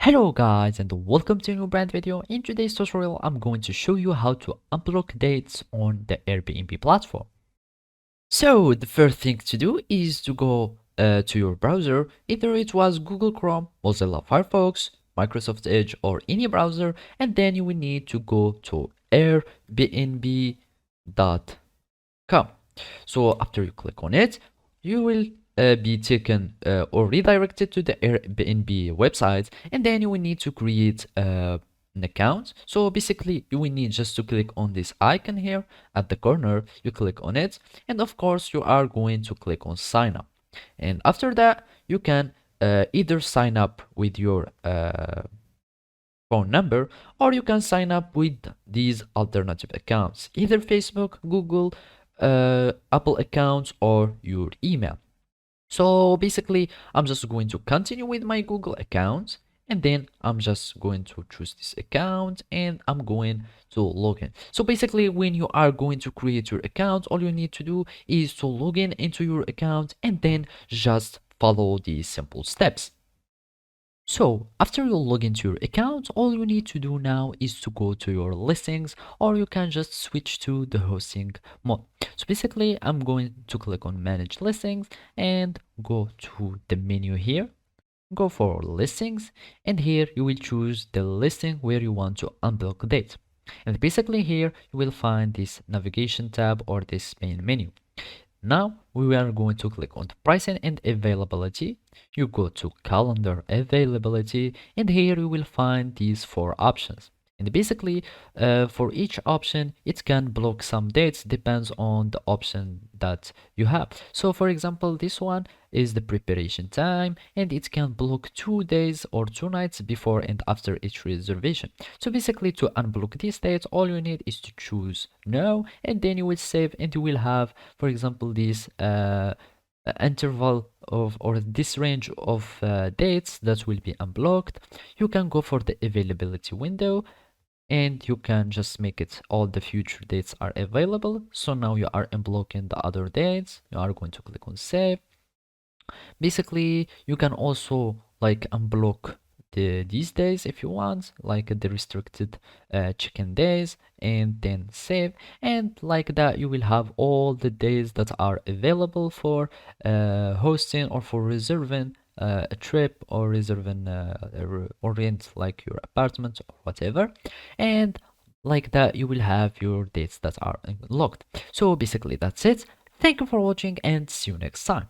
Hello guys and welcome to a new brand video. In today's tutorial I'm going to show you how to unblock dates on the Airbnb platform. So the first thing to do is to go to your browser, either it was Google Chrome, Mozilla Firefox, Microsoft Edge or any browser, and then you will need to go to airbnb.com. So after you click on it, you will be taken or redirected to the Airbnb website, and then you will need to create an account. So basically you will need just to click on this icon here at the corner. You click on it, and of course you are going to click on sign up, and after that you can either sign up with your phone number, or you can sign up with these alternative accounts, either Facebook, Google, Apple accounts, or your email. So basically I'm just going to continue with my Google account, and then I'm just going to choose this account and I'm going to log in. So basically when you are going to create your account, all you need to do is to log in into your account and then just follow these simple steps. So after you log into your account, all you need to do now is to go to your listings, or you can just switch to the hosting mode. So basically I'm going to click on manage listings and go to the menu here, go for listings, and here you will choose the listing where you want to unblock date. And basically here you will find this navigation tab or this main menu. Now we are going to click on the pricing and availability. You go to calendar availability, and here you will find these four options. And basically for each option it can block some dates, depends on the option that you have. So for example, this one is the preparation time, and it can block 2 days or 2 nights before and after each reservation. So basically to unblock these dates, all you need is to choose no, and then you will save, and you will have, for example, this interval of, or this range of dates that will be unblocked. You can go for the availability window, and you can just make it all the future dates are available. So now you are unblocking the other dates. You are going to click on save. Basically you can also like unblock these days if you want, like the restricted check-in days, and then save, and like that you will have all the days that are available for hosting or for reserving a trip, or reserving or rent like your apartment or whatever, and like that you will have your dates that are unlocked. So basically that's it. Thank you for watching and see you next time.